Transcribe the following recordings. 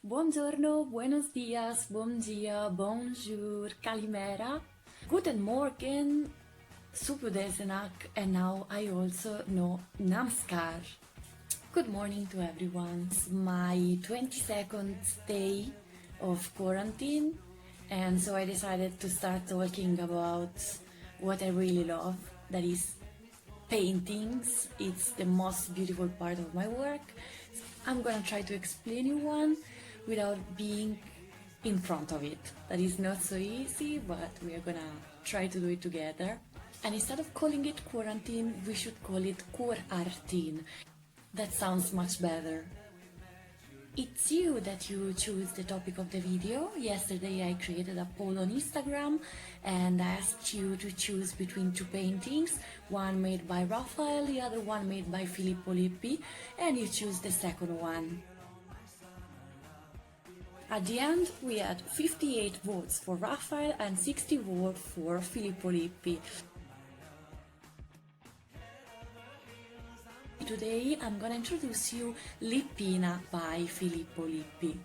Buongiorno, buenos dias, bom dia, bonjour, kalimera, guten Morgen, superdesenak, and now I also know namaskar. Good morning to everyone. It's my 22nd day of quarantine, and so I decided to start talking about what I really love, that is paintings. It's the most beautiful part of my work. I'm gonna try to explain you one without being in front of it. That is not so easy, but we are gonna try to do it together. And instead of calling it quarantine, we should call it QuarARTine. That sounds much better. It's you that you choose the topic of the video. Yesterday I created a poll on Instagram and I asked you to choose between two paintings, one made by Raphael, the other one made by Filippo Lippi, and you choose the second one. At the end, we had 58 votes for Raphael and 60 votes for Filippo Lippi. Today I'm gonna introduce you Lippina by Filippo Lippi.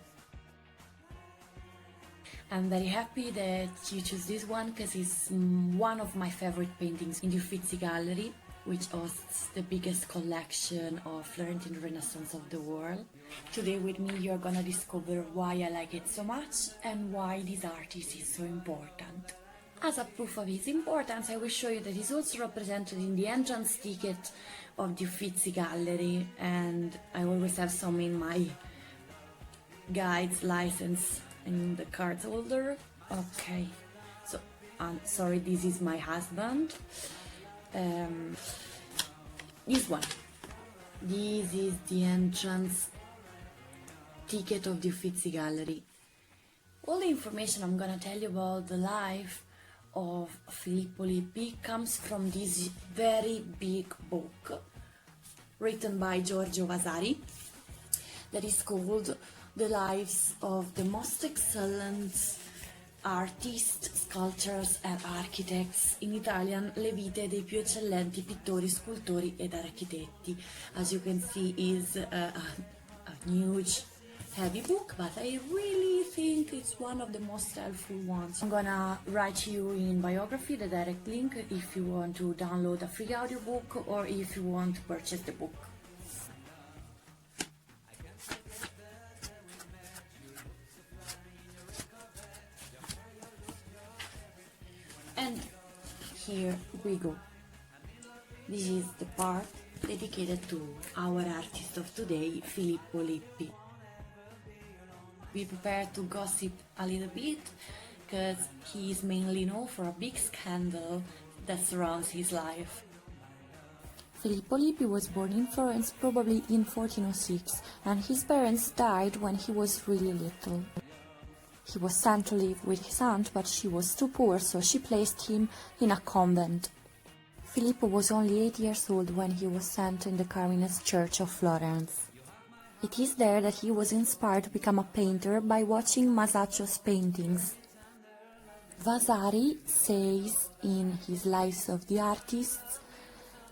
I'm very happy that you choose this one because it's one of my favorite paintings in the Uffizi Gallery, which hosts the biggest collection of Florentine Renaissance of the world. Today with me you're gonna discover why I like it so much and why this artist is so important. As a proof of its importance, I will show you that it's also represented in the entrance ticket of the Uffizi Gallery, and I always have some in my guide's license in the card holder. Okay, so I'm sorry, this is my husband. This one. This is the entrance ticket of the Uffizi Gallery. All the information I'm gonna tell you about the life of Filippo Lippi comes from this very big book written by Giorgio Vasari that is called The Lives of the Most Excellent Artists, Sculptors and Architects, in Italian Le vite dei più eccellenti pittori, scultori ed architetti. As you can see, is a huge heavy book, but I really think it's one of the most helpful ones. I'm gonna write you in biography the direct link if you want to download a free audiobook or if you want to purchase the book. And here we go. This is the part dedicated to our artist of today, Filippo Lippi. Be prepared to gossip a little bit, because he is mainly known for a big scandal that surrounds his life. Filippo Lippi was born in Florence probably in 1406, and his parents died when he was really little. He was sent to live with his aunt, but she was too poor, so she placed him in a convent. Filippo was only 8 years old when he was sent in the Carmines Church of Florence. It is there that he was inspired to become a painter by watching Masaccio's paintings. Vasari says in his Lives of the Artists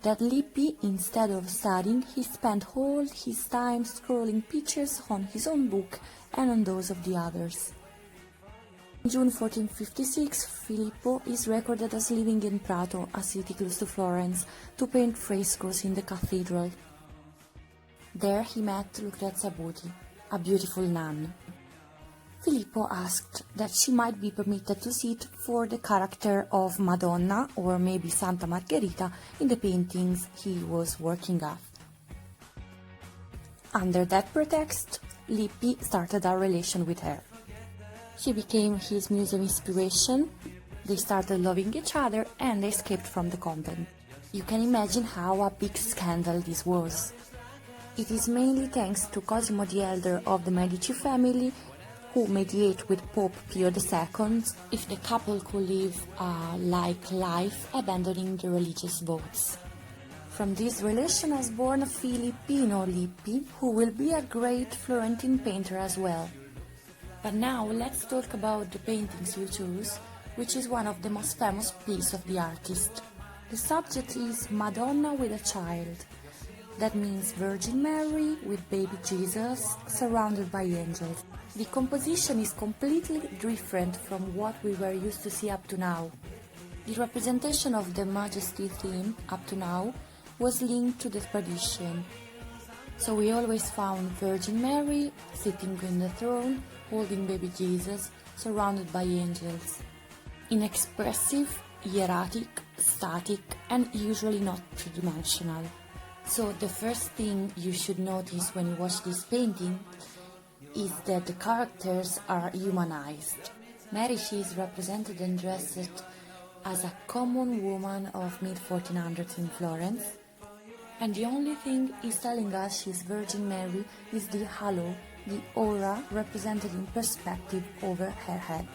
that Lippi, instead of studying, he spent all his time scrolling pictures on his own book and on those of the others. In June 1456, Filippo is recorded as living in Prato, a city close to Florence, to paint frescoes in the cathedral. There he met Lucrezia Buti, a beautiful nun. Filippo asked that she might be permitted to sit for the character of Madonna or maybe Santa Margherita in the paintings he was working at. Under that pretext, Lippi started a relation with her. She became his muse of inspiration, they started loving each other and they escaped from the convent. You can imagine how a big scandal this was. It is mainly thanks to Cosimo the Elder of the Medici family, who mediated with Pope Pio II if the couple could live a like life, abandoning the religious vows. From this relation was born Filippino Lippi, who will be a great Florentine painter as well. But now let's talk about the paintings you choose, which is one of the most famous pieces of the artist. The subject is Madonna with a child. That means Virgin Mary with baby Jesus surrounded by angels. The composition is completely different from what we were used to see up to now. The representation of the Majesty theme up to now was linked to the tradition. So we always found Virgin Mary sitting on the throne, holding baby Jesus, surrounded by angels. Inexpressive, hieratic, static, and usually not three-dimensional. So the first thing you should notice when you watch this painting is that the characters are humanized. Mary, she is represented and dressed as a common woman of mid-1400s in Florence, and the only thing is telling us she's Virgin Mary is the halo, the aura represented in perspective over her head.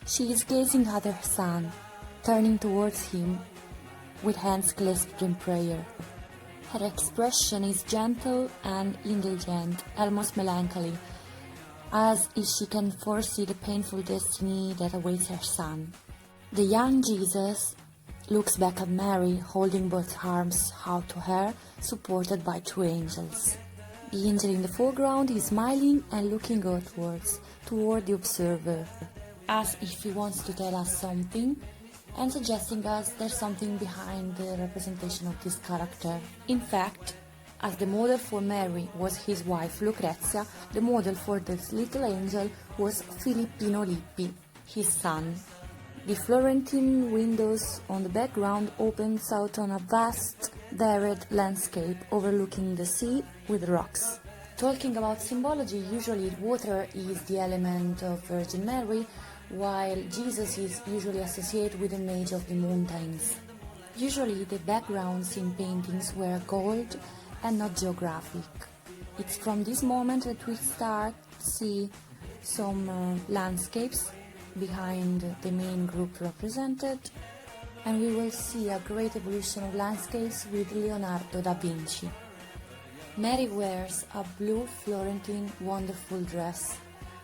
She is gazing at her son, turning towards him with hands clasped in prayer. Her expression is gentle and indulgent, almost melancholy, as if she can foresee the painful destiny that awaits her son. The young Jesus looks back at Mary, holding both arms out to her, supported by two angels. The angel in the foreground is smiling and looking outwards, toward the observer, as if he wants to tell us something, and suggesting us there's something behind the representation of this character. In fact, as the model for Mary was his wife Lucrezia, the model for this little angel was Filippo Lippi, his son. The Florentine windows on the background opens out on a vast, varied landscape overlooking the sea with rocks. Talking about symbology, usually water is the element of Virgin Mary, while Jesus is usually associated with the image of the mountains. Usually the backgrounds in paintings were gold and not geographic. It's from this moment that we start to see some landscapes behind the main group represented, and we will see a great evolution of landscapes with Leonardo da Vinci. Mary wears a blue Florentine wonderful dress,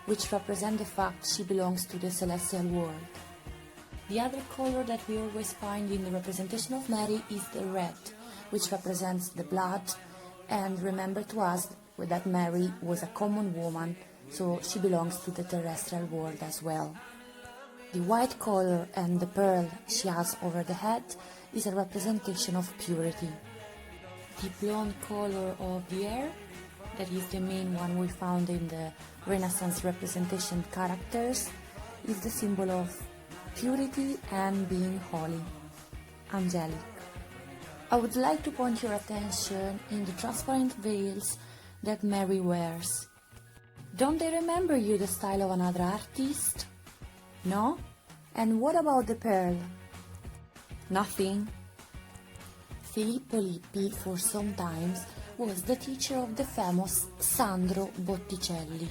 which represents the fact she belongs to the celestial world. The other color that we always find in the representation of Mary is the red, which represents the blood, and remember to us that Mary was a common woman, so she belongs to the terrestrial world as well. The white color and the pearl she has over the head is a representation of purity. The blonde color of the hair, that is the main one we found in the Renaissance representation characters, is the symbol of purity and being holy, angelic. I would like to point your attention in the transparent veils that Mary wears. Don't they remember you the style of another artist? No? And what about the pearl? Nothing. Filippo Lippi for some times was the teacher of the famous Sandro Botticelli.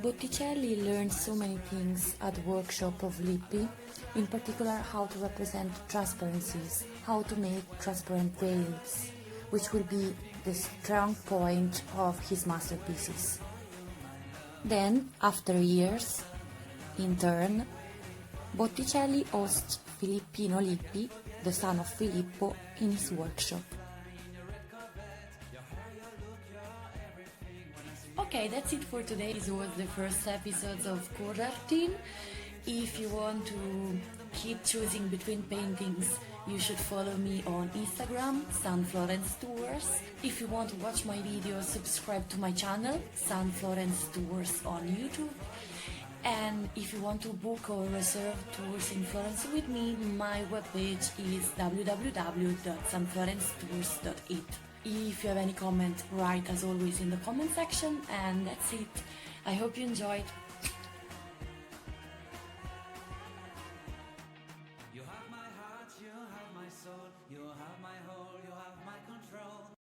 Botticelli learned so many things at the workshop of Lippi, in particular how to represent transparencies, how to make transparent veils, which will be the strong point of his masterpieces. Then, after years, in turn, Botticelli hosts Filippino Lippi, the son of Filippo, in his workshop. Okay, that's it for today. This was the first episode of QuarARTine. If you want to keep choosing between paintings, you should follow me on Instagram, Sunflorencetours. If you want to watch my videos, subscribe to my channel, Sunflorencetours on YouTube. And if you want to book or reserve tours in Florence with me, my webpage is www.sunflorencetours.it. If you have any comment, write as always in the comment section, and that's it. I hope you enjoyed.